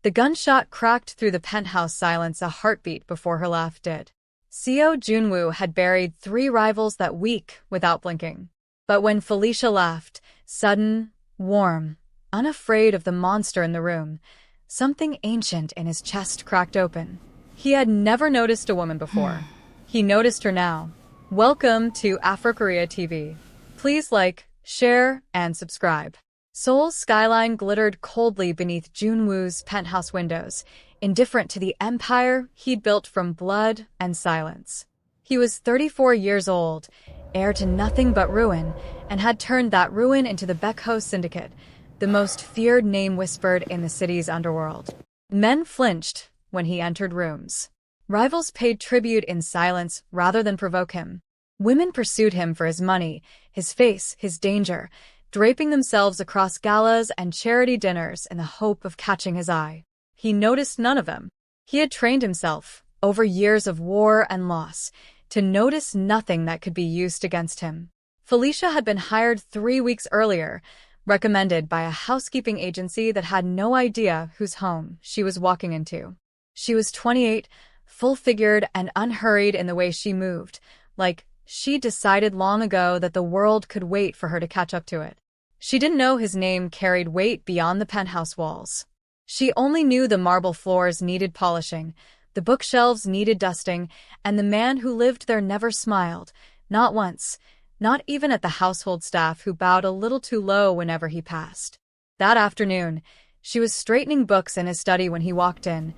The gunshot cracked through the penthouse silence a heartbeat before her laugh did. Seo Junwoo had buried 3 rivals that week without blinking. But when Felicia laughed, sudden, warm, unafraid of the monster in the room, something ancient in his chest cracked open. He had never noticed a woman before. He noticed her now. Welcome to Afro-Korea TV. Please like, share, and subscribe. Seoul's skyline glittered coldly beneath Junwoo's penthouse windows, indifferent to the empire he'd built from blood and silence. He was 34 years old, heir to nothing but ruin, and had turned that ruin into the Baekho Syndicate, the most feared name whispered in the city's underworld. Men flinched when he entered rooms. Rivals paid tribute in silence rather than provoke him. Women pursued him for his money, his face, his danger, draping themselves across galas and charity dinners in the hope of catching his eye. He noticed none of them. He had trained himself, over years of war and loss, to notice nothing that could be used against him. Felicia had been hired 3 weeks earlier, recommended by a housekeeping agency that had no idea whose home she was walking into. She was 28, full-figured and unhurried in the way she moved, like she decided long ago that the world could wait for her to catch up to it. She didn't know his name carried weight beyond the penthouse walls. She only knew the marble floors needed polishing, the bookshelves needed dusting, and the man who lived there never smiled, not once, not even at the household staff who bowed a little too low whenever he passed. That afternoon, she was straightening books in his study when he walked in,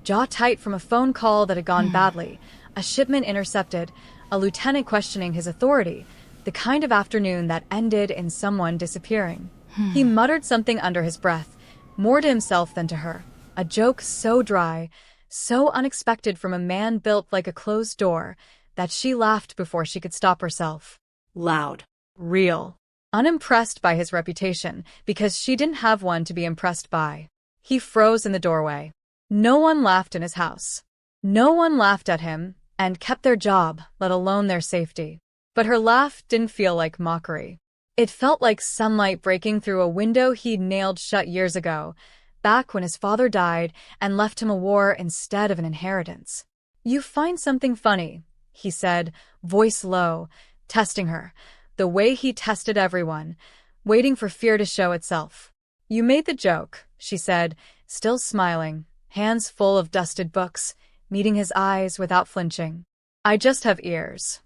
jaw tight from a phone call that had gone badly, a shipment intercepted, a lieutenant questioning his authority, the kind of afternoon that ended in someone disappearing. He muttered something under his breath, more to himself than to her, a joke so dry, so unexpected from a man built like a closed door, that she laughed before she could stop herself. Loud. Real. Unimpressed by his reputation, because she didn't have one to be impressed by. He froze in the doorway. No one laughed in his house. No one laughed at him, and kept their job, let alone their safety. But her laugh didn't feel like mockery. It felt like sunlight breaking through a window he'd nailed shut years ago, back when his father died and left him a war instead of an inheritance. "You find something funny," he said, voice low, testing her, the way he tested everyone, waiting for fear to show itself. "You made the joke," she said, still smiling, hands full of dusted books, meeting his eyes without flinching. "I just have ears."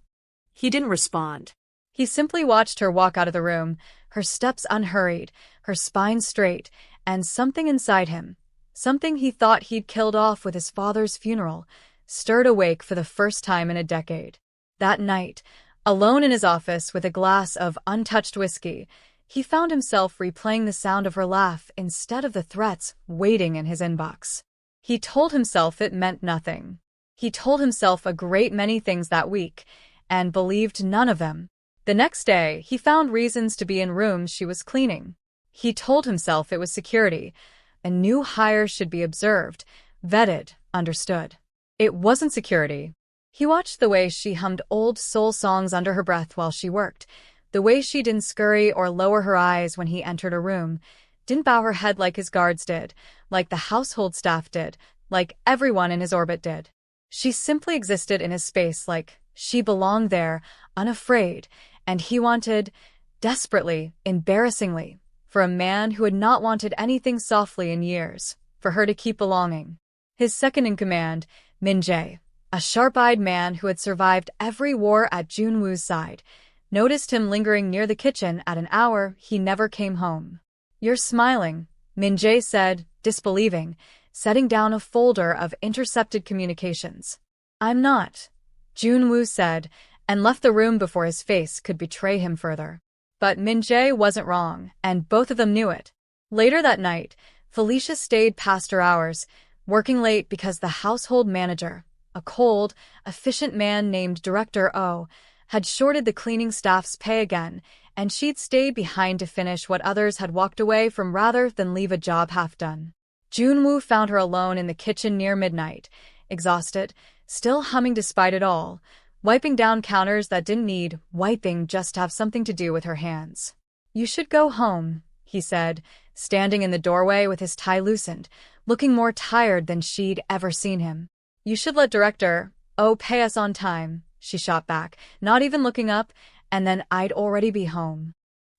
He didn't respond. He simply watched her walk out of the room, her steps unhurried, her spine straight, and something inside him, something he thought he'd killed off with his father's funeral, stirred awake for the first time in a decade. That night, alone in his office with a glass of untouched whiskey, he found himself replaying the sound of her laugh instead of the threats waiting in his inbox. He told himself it meant nothing. He told himself a great many things that week, and believed none of them. The next day, he found reasons to be in rooms she was cleaning. He told himself it was security. A new hire should be observed, vetted, understood. It wasn't security. He watched the way she hummed old soul songs under her breath while she worked, the way she didn't scurry or lower her eyes when he entered a room, didn't bow her head like his guards did, like the household staff did, like everyone in his orbit did. She simply existed in his space like she belonged there, unafraid, and he wanted, desperately, embarrassingly, for a man who had not wanted anything softly in years, for her to keep belonging. His second-in-command, Min Jae, a sharp-eyed man who had survived every war at Junwoo's side, noticed him lingering near the kitchen at an hour he never came home. "You're smiling," Min Jae said, disbelieving, setting down a folder of intercepted communications. "I'm not," Junwoo said, and left the room before his face could betray him further. But Min Jae wasn't wrong, and both of them knew it. Later that night, Felicia stayed past her hours, working late because the household manager, a cold, efficient man named Director O, had shorted the cleaning staff's pay again, and she'd stayed behind to finish what others had walked away from rather than leave a job half done. Junwoo found her alone in the kitchen near midnight, exhausted, still humming despite it all, wiping down counters that didn't need wiping just to have something to do with her hands. "You should go home," he said, standing in the doorway with his tie loosened, looking more tired than she'd ever seen him. You should let Director O pay us on time, she shot back, not even looking up, and then I'd already be home.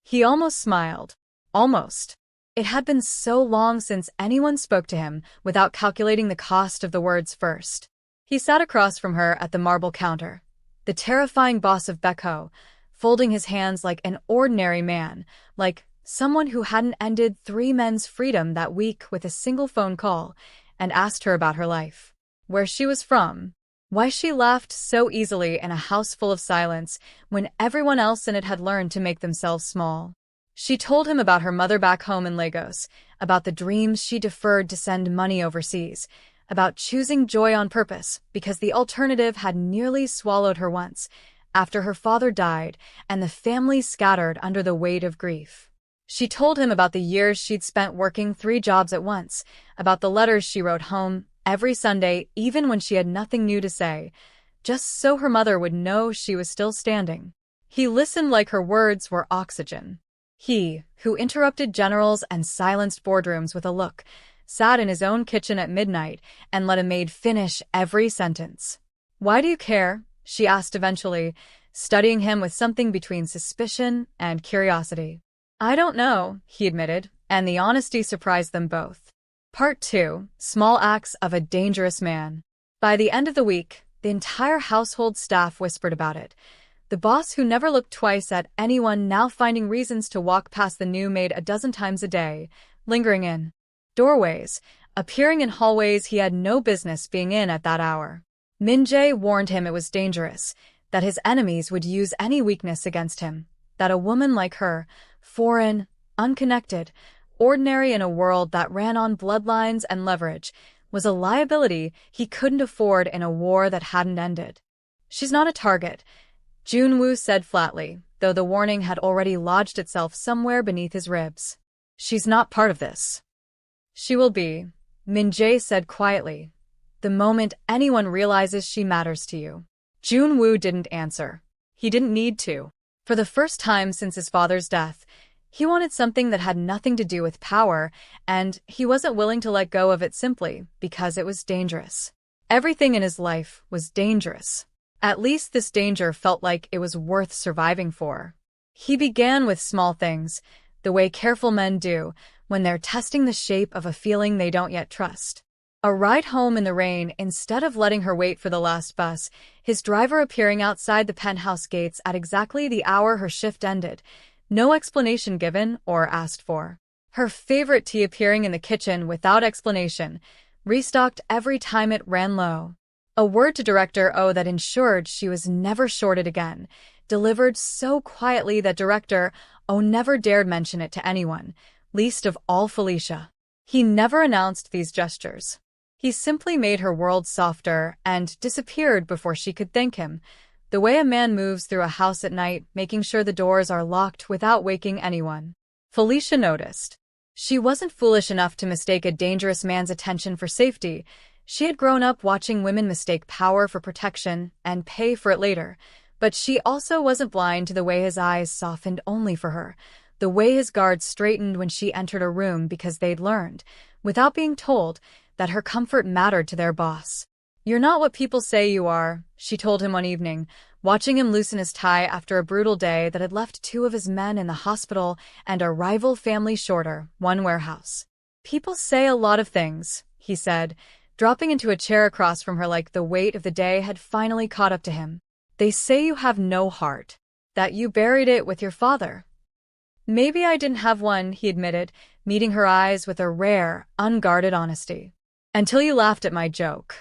He almost smiled. Almost. It had been so long since anyone spoke to him without calculating the cost of the words first. He sat across from her at the marble counter, the terrifying boss of Beko, folding his hands like an ordinary man, like someone who hadn't ended 3 men's freedom that week with a single phone call, and asked her about her life, where she was from, why she laughed so easily in a house full of silence when everyone else in it had learned to make themselves small. She told him about her mother back home in Lagos, about the dreams she deferred to send money overseas, about choosing joy on purpose because the alternative had nearly swallowed her once, after her father died and the family scattered under the weight of grief. She told him about the years she'd spent working 3 jobs at once, about the letters she wrote home every Sunday even when she had nothing new to say, just so her mother would know she was still standing. He listened like her words were oxygen. He, who interrupted generals and silenced boardrooms with a look, sat in his own kitchen at midnight and let a maid finish every sentence. Why do you care? She asked eventually, studying him with something between suspicion and curiosity. I don't know, he admitted, and the honesty surprised them both. Part 2. Small Acts of a Dangerous Man. By the end of the week, the entire household staff whispered about it. The boss who never looked twice at anyone now finding reasons to walk past the new maid a dozen times a day, lingering in doorways, appearing in hallways he had no business being in at that hour. Min-jae warned him it was dangerous, that his enemies would use any weakness against him, that a woman like her, foreign, unconnected, ordinary in a world that ran on bloodlines and leverage, was a liability he couldn't afford in a war that hadn't ended. She's not a target, Junwoo said flatly, though the warning had already lodged itself somewhere beneath his ribs. She's not part of this. She will be, Min-jae said quietly, the moment anyone realizes she matters to you. Junwoo didn't answer. He didn't need to. For the first time since his father's death, he wanted something that had nothing to do with power, and he wasn't willing to let go of it simply because it was dangerous. Everything in his life was dangerous. At least this danger felt like it was worth surviving for. He began with small things, the way careful men do when they're testing the shape of a feeling they don't yet trust. A ride home in the rain instead of letting her wait for the last bus, his driver appearing outside the penthouse gates at exactly the hour her shift ended, no explanation given or asked for. Her favorite tea appearing in the kitchen without explanation, restocked every time it ran low. A word to Director O that ensured she was never shorted again, delivered so quietly that Director O never dared mention it to anyone, least of all Felicia. He never announced these gestures. He simply made her world softer and disappeared before she could thank him, the way a man moves through a house at night, making sure the doors are locked without waking anyone. Felicia noticed. She wasn't foolish enough to mistake a dangerous man's attention for safety. She had grown up watching women mistake power for protection and pay for it later, but she also wasn't blind to the way his eyes softened only for her, the way his guards straightened when she entered a room because they'd learned, without being told, that her comfort mattered to their boss. You're not what people say you are, she told him one evening, watching him loosen his tie after a brutal day that had left 2 of his men in the hospital and a rival family shorter, one warehouse. People say a lot of things, he said, dropping into a chair across from her like the weight of the day had finally caught up to him. They say you have no heart, that you buried it with your father. Maybe I didn't have one, he admitted, meeting her eyes with a rare, unguarded honesty. Until you laughed at my joke.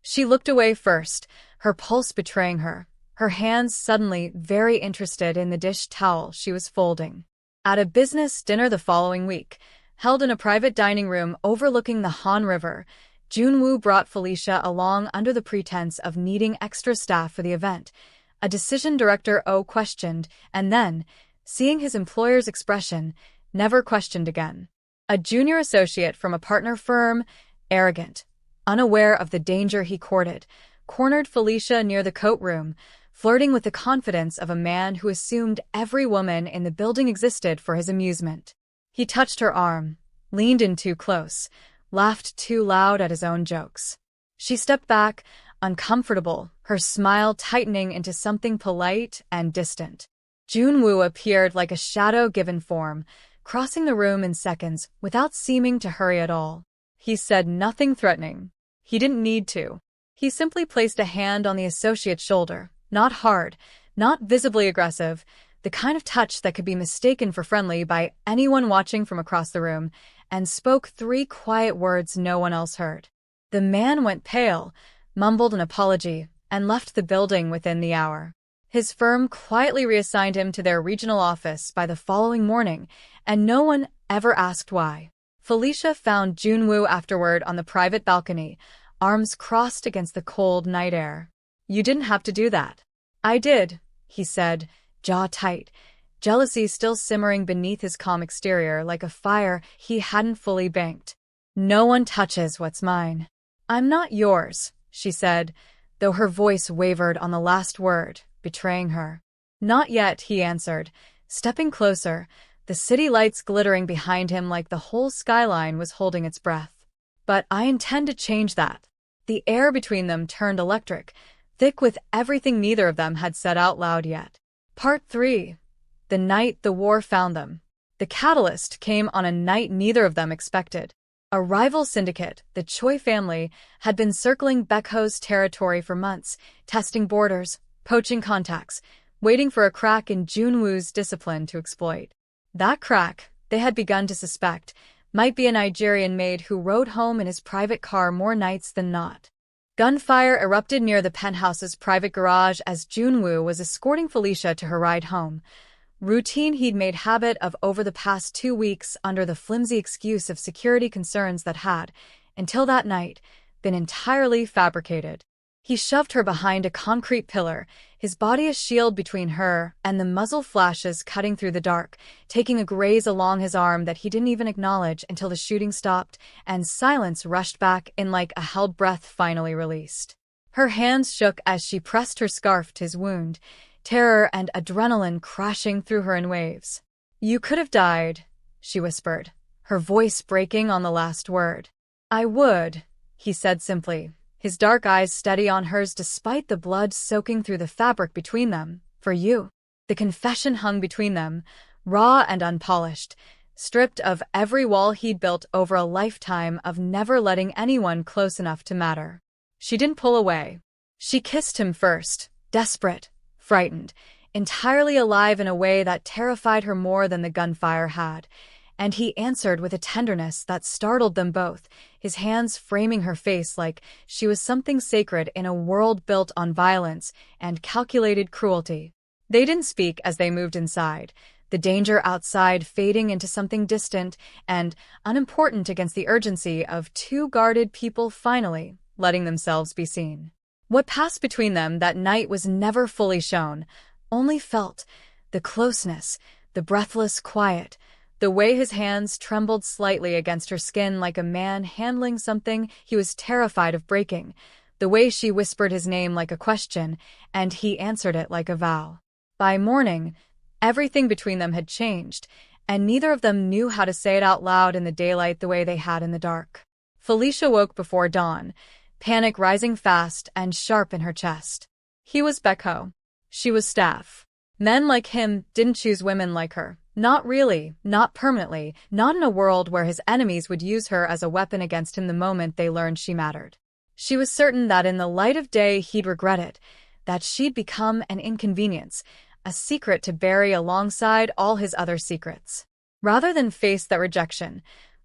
She looked away first, her pulse betraying her, her hands suddenly very interested in the dish towel she was folding. At a business dinner the following week, held in a private dining room overlooking the Han River, Junwoo brought Felicia along under the pretense of needing extra staff for the event, a decision Director O questioned, and then, seeing his employer's expression, never questioned again. A junior associate from a partner firm, arrogant, unaware of the danger he courted, cornered Felicia near the coat room, flirting with the confidence of a man who assumed every woman in the building existed for his amusement. He touched her arm, leaned in too close, laughed too loud at his own jokes. She stepped back, uncomfortable, her smile tightening into something polite and distant. Junwoo appeared like a shadow given form, crossing the room in seconds without seeming to hurry at all. He said nothing threatening. He didn't need to. He simply placed a hand on the associate's shoulder, not hard, not visibly aggressive, the kind of touch that could be mistaken for friendly by anyone watching from across the room, and spoke 3 quiet words no one else heard. The man went pale, mumbled an apology, and left the building within the hour. His firm quietly reassigned him to their regional office by the following morning, and no one ever asked why. Felicia found Junwoo afterward on the private balcony, arms crossed against the cold night air. "You didn't have to do that." "I did," he said, jaw tight, jealousy still simmering beneath his calm exterior like a fire he hadn't fully banked. "No one touches what's mine." "I'm not yours," she said, though her voice wavered on the last word, betraying her. "Not yet," he answered, stepping closer, the city lights glittering behind him like the whole skyline was holding its breath. "But I intend to change that." The air between them turned electric, thick with everything neither of them had said out loud yet. Part 3. The night the war found them. The catalyst came on a night neither of them expected. A rival syndicate, the Choi family, had been circling Baekho's territory for months, testing borders, poaching contacts, waiting for a crack in Junwoo's discipline to exploit. That crack, they had begun to suspect, might be a Nigerian maid who rode home in his private car more nights than not. Gunfire erupted near the penthouse's private garage as Junwoo was escorting Felicia to her ride home, routine he'd made habit of over the past 2 weeks under the flimsy excuse of security concerns that had, until that night, been entirely fabricated. He shoved her behind a concrete pillar, his body a shield between her and the muzzle flashes cutting through the dark, taking a graze along his arm that he didn't even acknowledge until the shooting stopped and silence rushed back in like a held breath finally released. Her hands shook as she pressed her scarf to his wound, terror and adrenaline crashing through her in waves. "You could have died," she whispered, her voice breaking on the last word. "I would," he said simply, his dark eyes steady on hers despite the blood soaking through the fabric between them. "For you." The confession hung between them, raw and unpolished, stripped of every wall he'd built over a lifetime of never letting anyone close enough to matter. She didn't pull away. She kissed him first, desperate, frightened, entirely alive in a way that terrified her more than the gunfire had, and he answered with a tenderness that startled them both, his hands framing her face like she was something sacred in a world built on violence and calculated cruelty. They didn't speak as they moved inside, the danger outside fading into something distant and unimportant against the urgency of 2 guarded people finally letting themselves be seen. What passed between them that night was never fully shown, only felt, the closeness, the breathless quiet, the way his hands trembled slightly against her skin like a man handling something he was terrified of breaking, the way she whispered his name like a question, and he answered it like a vow. By morning, everything between them had changed, and neither of them knew how to say it out loud in the daylight the way they had in the dark. Felicia woke before dawn, panic rising fast and sharp in her chest. He was Baekho. She was staff. Men like him didn't choose women like her. Not really, not permanently, not in a world where his enemies would use her as a weapon against him the moment they learned she mattered. She was certain that in the light of day he'd regret it, that she'd become an inconvenience, a secret to bury alongside all his other secrets. Rather than face that rejection,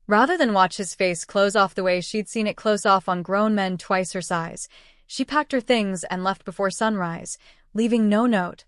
rather than watch his face close off the way she'd seen it close off on grown men twice her size, she packed her things and left before sunrise, leaving no note,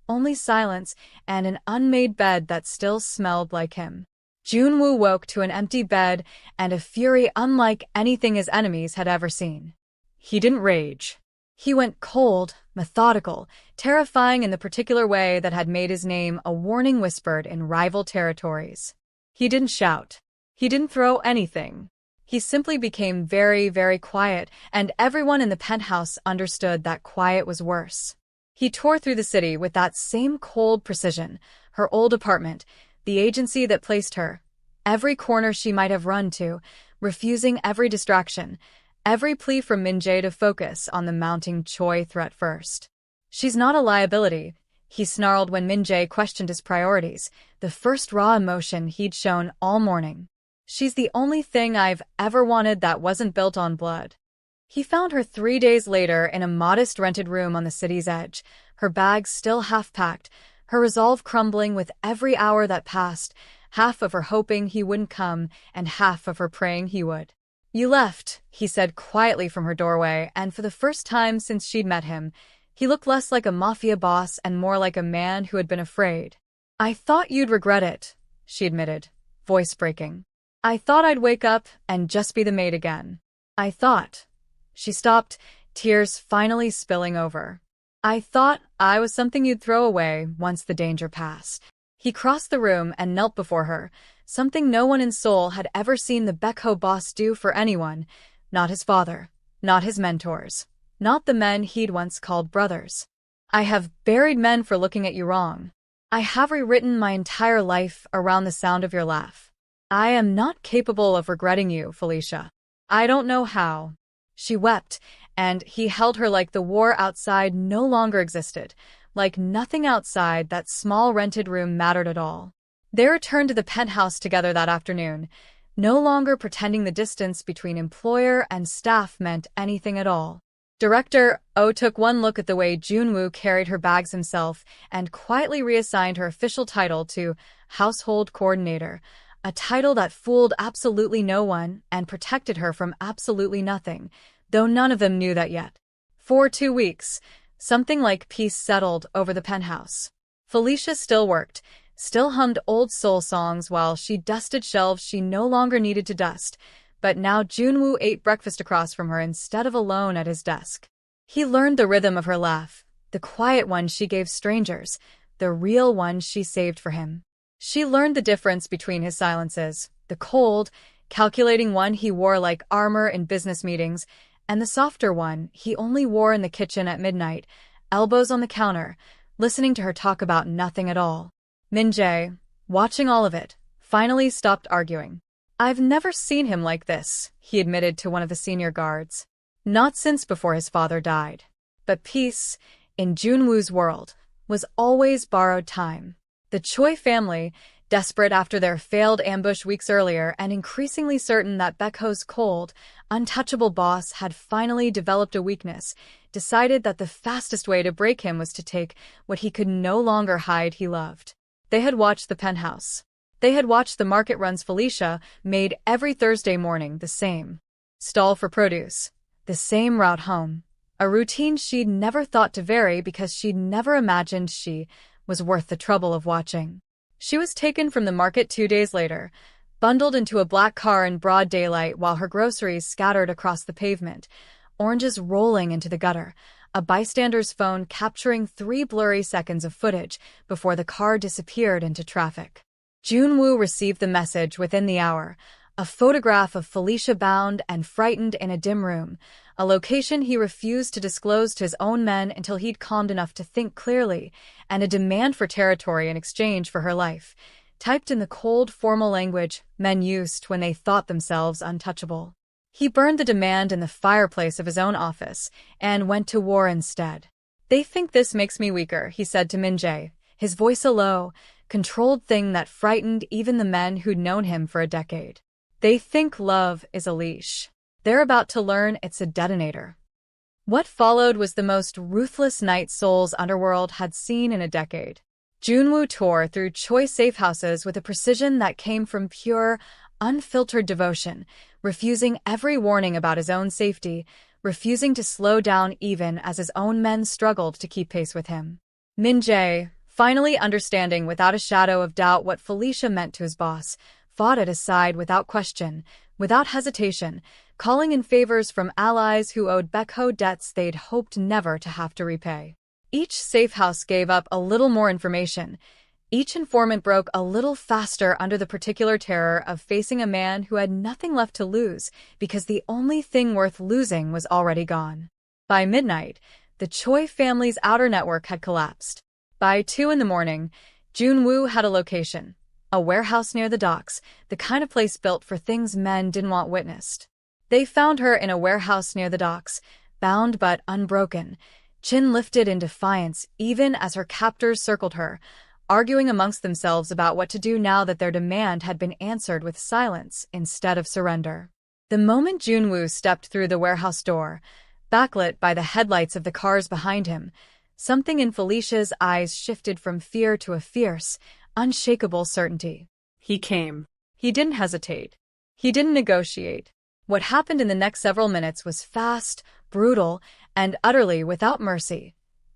only silence and an unmade bed that still smelled like him. Junwoo woke to an empty bed and a fury unlike anything his enemies had ever seen. He didn't rage. He went cold, methodical, terrifying in the particular way that had made his name a warning whispered in rival territories. He didn't shout. He didn't throw anything. He simply became very, very quiet, and everyone in the penthouse understood that quiet was worse. He tore through the city with that same cold precision, her old apartment, the agency that placed her, every corner she might have run to, refusing every distraction, every plea from Min-jae to focus on the mounting Choi threat first. "She's not a liability," he snarled when Min-jae questioned his priorities, the first raw emotion he'd shown all morning. "She's the only thing I've ever wanted that wasn't built on blood." He found her 3 days later in a modest rented room on the city's edge, her bags still half-packed, her resolve crumbling with every hour that passed, half of her hoping he wouldn't come and half of her praying he would. "You left," he said quietly from her doorway, and for the first time since she'd met him, he looked less like a mafia boss and more like a man who had been afraid. "I thought you'd regret it," she admitted, voice breaking. "I thought I'd wake up and just be the maid again. I thought—" She stopped, tears finally spilling over. "I thought I was something you'd throw away once the danger passed." He crossed the room and knelt before her, something no one in Seoul had ever seen the Baekho boss do for anyone, not his father, not his mentors, not the men he'd once called brothers. "I have buried men for looking at you wrong. I have rewritten my entire life around the sound of your laugh. I am not capable of regretting you, Felicia. I don't know how." She wept, and he held her like the war outside no longer existed, like nothing outside that small rented room mattered at all. They returned to the penthouse together that afternoon, no longer pretending the distance between employer and staff meant anything at all. Director Oh took one look at the way Junwoo carried her bags himself and quietly reassigned her official title to Household Coordinator, a title that fooled absolutely no one and protected her from absolutely nothing, though none of them knew that yet. For 2 weeks, something like peace settled over the penthouse. Felicia still worked, still hummed old soul songs while she dusted shelves she no longer needed to dust, but now Junwoo ate breakfast across from her instead of alone at his desk. He learned the rhythm of her laugh, the quiet one she gave strangers, the real one she saved for him. She learned the difference between his silences, the cold, calculating one he wore like armor in business meetings, and the softer one he only wore in the kitchen at midnight, elbows on the counter, listening to her talk about nothing at all. Min-jae, watching all of it, finally stopped arguing. "I've never seen him like this," he admitted to one of the senior guards. "Not since before his father died." But peace, in Junwoo's world, was always borrowed time. The Choi family, desperate after their failed ambush weeks earlier and increasingly certain that Baekho's cold, untouchable boss had finally developed a weakness, decided that the fastest way to break him was to take what he could no longer hide he loved. They had watched the penthouse. They had watched the market runs Felicia made every Thursday morning the same stall for produce, the same route home, a routine she'd never thought to vary because she'd never imagined she was worth the trouble of watching. She was taken from the market 2 days later, bundled into a black car in broad daylight while her groceries scattered across the pavement, oranges rolling into the gutter, a bystander's phone capturing 3 blurry seconds of footage before the car disappeared into traffic. Junwoo received the message within the hour, a photograph of Felicia bound and frightened in a dim room, a location he refused to disclose to his own men until he'd calmed enough to think clearly, and a demand for territory in exchange for her life, typed in the cold, formal language men used when they thought themselves untouchable. He burned the demand in the fireplace of his own office and went to war instead. "They think this makes me weaker," he said to Min-jae, his voice a low, controlled thing that frightened even the men who'd known him for a decade. "They think love is a leash. They're about to learn it's a detonator." What followed was the most ruthless night Seoul's underworld had seen in a decade. Junwoo tore through Choi safe houses with a precision that came from pure, unfiltered devotion, refusing every warning about his own safety, refusing to slow down even as his own men struggled to keep pace with him. Min-jae, finally understanding without a shadow of doubt what Felicia meant to his boss, fought at his side without question, without hesitation, calling in favors from allies who owed Baekho debts they'd hoped never to have to repay. Each safe house gave up a little more information. Each informant broke a little faster under the particular terror of facing a man who had nothing left to lose because the only thing worth losing was already gone. By midnight, the Choi family's outer network had collapsed. By 2 in the morning, Junwoo had a location, A warehouse near the docks, the kind of place built for things men didn't want witnessed. They found her in a warehouse near the docks, bound but unbroken, chin lifted in defiance even as her captors circled her, arguing amongst themselves about what to do now that their demand had been answered with silence instead of surrender. The moment Junwoo stepped through the warehouse door, backlit by the headlights of the cars behind him, something in Felicia's eyes shifted from fear to a fierce, unshakable certainty. He came. He didn't hesitate. He didn't negotiate. What happened in the next several minutes was fast, brutal, and utterly without mercy.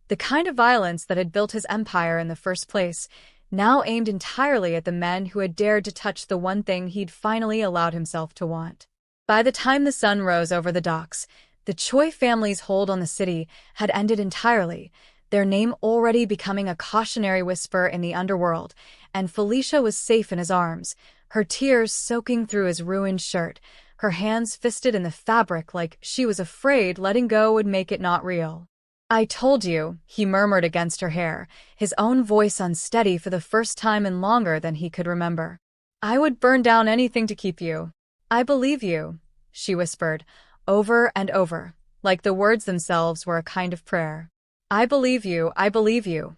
The kind of violence that had built his empire in the first place, now aimed entirely at the men who had dared to touch the one thing he'd finally allowed himself to want. By the time the sun rose over the docks, the Choi family's hold on the city had ended entirely, their name already becoming a cautionary whisper in the underworld, and Felicia was safe in his arms, her tears soaking through his ruined shirt, her hands fisted in the fabric like she was afraid letting go would make it not real. "I told you," he murmured against her hair, his own voice unsteady for the first time in longer than he could remember. "I would burn down anything to keep you." "I believe you," she whispered, over and over, like the words themselves were a kind of prayer. "I believe you, I believe you."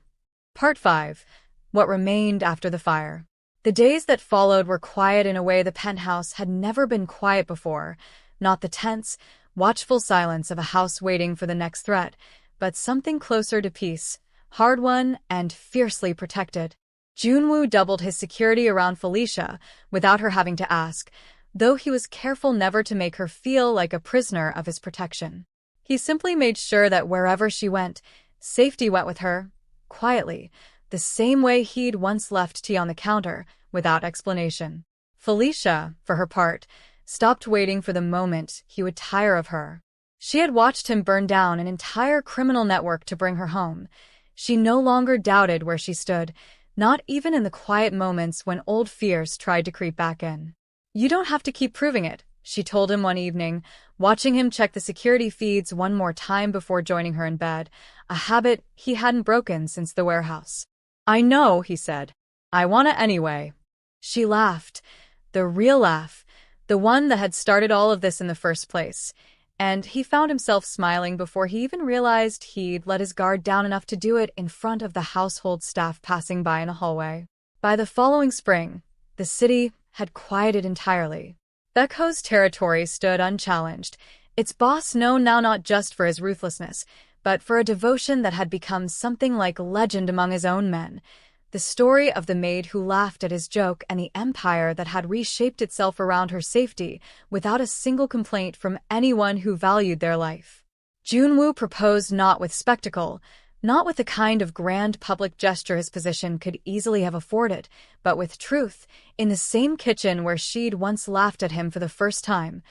Part 5. What remained after the fire. The days that followed were quiet in a way the penthouse had never been quiet before, not the tense, watchful silence of a house waiting for the next threat, but something closer to peace, hard-won and fiercely protected. Junwoo doubled his security around Felicia, without her having to ask, though he was careful never to make her feel like a prisoner of his protection. He simply made sure that wherever she went, safety went with her, quietly, the same way he'd once left tea on the counter, without explanation. Felicia, for her part, stopped waiting for the moment he would tire of her. She had watched him burn down an entire criminal network to bring her home. She no longer doubted where she stood, not even in the quiet moments when old fears tried to creep back in. "You don't have to keep proving it," she told him one evening, watching him check the security feeds one more time before joining her in bed, a habit he hadn't broken since the warehouse. "I know," he said. "I wanna anyway." She laughed, the real laugh, the one that had started all of this in the first place, and he found himself smiling before he even realized he'd let his guard down enough to do it in front of the household staff passing by in a hallway. By the following spring, the city had quieted entirely. Baekho's territory stood unchallenged, its boss known now not just for his ruthlessness, but for a devotion that had become something like legend among his own men. The story of the maid who laughed at his joke and the empire that had reshaped itself around her safety without a single complaint from anyone who valued their life. Junwoo proposed not with spectacle, not with the kind of grand public gesture his position could easily have afforded, but with truth, in the same kitchen where she'd once laughed at him for the first time,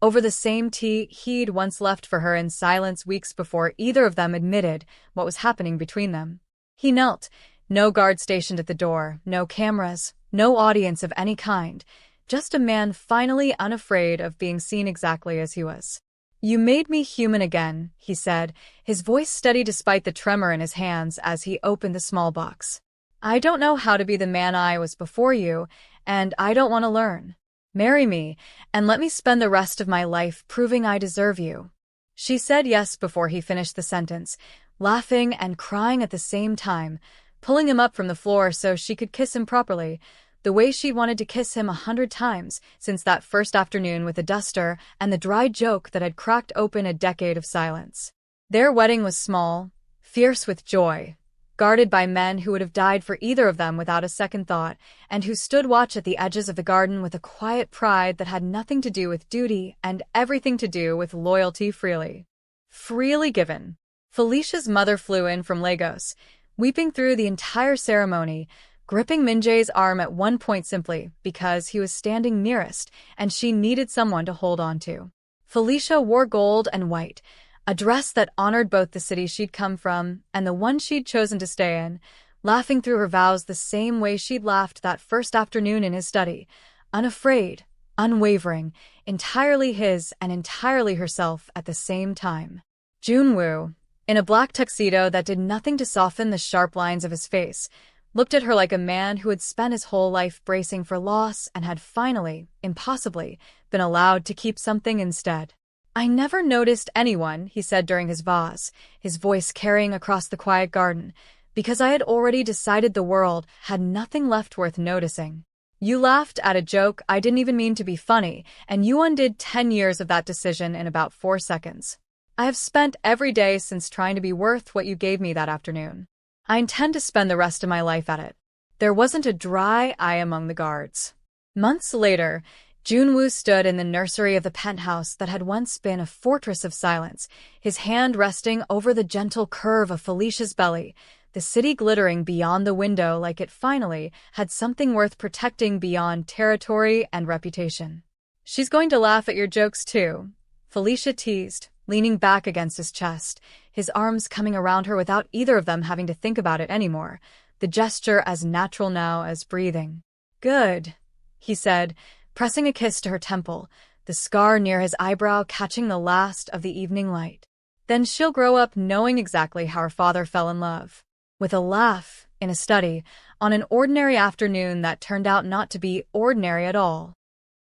over the same tea he'd once left for her in silence weeks before either of them admitted what was happening between them. He knelt, no guard stationed at the door, no cameras, no audience of any kind, just a man finally unafraid of being seen exactly as he was. "You made me human again," he said, his voice steady despite the tremor in his hands as he opened the small box. "I don't know how to be the man I was before you, and I don't want to learn. Marry me, and let me spend the rest of my life proving I deserve you." She said yes before he finished the sentence, laughing and crying at the same time, pulling him up from the floor so she could kiss him properly, the way she wanted to kiss him 100 times since that first afternoon with the duster and the dry joke that had cracked open a decade of silence. Their wedding was small, fierce with joy, guarded by men who would have died for either of them without a second thought, and who stood watch at the edges of the garden with a quiet pride that had nothing to do with duty and everything to do with loyalty freely given. Felicia's mother flew in from Lagos, weeping through the entire ceremony, gripping Minjae's arm at one point simply because he was standing nearest and she needed someone to hold on to. Felicia wore gold and white, a dress that honored both the city she'd come from and the one she'd chosen to stay in, laughing through her vows the same way she'd laughed that first afternoon in his study, unafraid, unwavering, entirely his and entirely herself at the same time. Junwoo, in a black tuxedo that did nothing to soften the sharp lines of his face, looked at her like a man who had spent his whole life bracing for loss and had finally, impossibly, been allowed to keep something instead. "I never noticed anyone," he said during his vase, his voice carrying across the quiet garden, "because I had already decided the world had nothing left worth noticing. You laughed at a joke I didn't even mean to be funny, and you undid 10 years of that decision in about 4 seconds. I have spent every day since trying to be worth what you gave me that afternoon. I intend to spend the rest of my life at it." There wasn't a dry eye among the guards. Months later, Junwoo stood in the nursery of the penthouse that had once been a fortress of silence, his hand resting over the gentle curve of Felicia's belly, the city glittering beyond the window like it finally had something worth protecting beyond territory and reputation. "She's going to laugh at your jokes too," Felicia teased, leaning back against his chest, his arms coming around her without either of them having to think about it anymore, the gesture as natural now as breathing. "Good," he said, pressing a kiss to her temple, the scar near his eyebrow catching the last of the evening light. "Then she'll grow up knowing exactly how her father fell in love." With a laugh, in a study, on an ordinary afternoon that turned out not to be ordinary at all.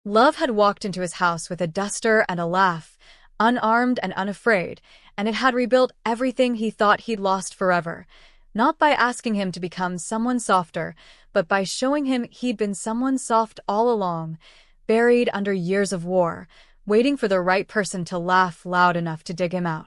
Love had walked into his house with a duster and a laugh, unarmed and unafraid, and it had rebuilt everything he thought he'd lost forever, not by asking him to become someone softer, but by showing him he'd been someone soft all along, buried under years of war, waiting for the right person to laugh loud enough to dig him out.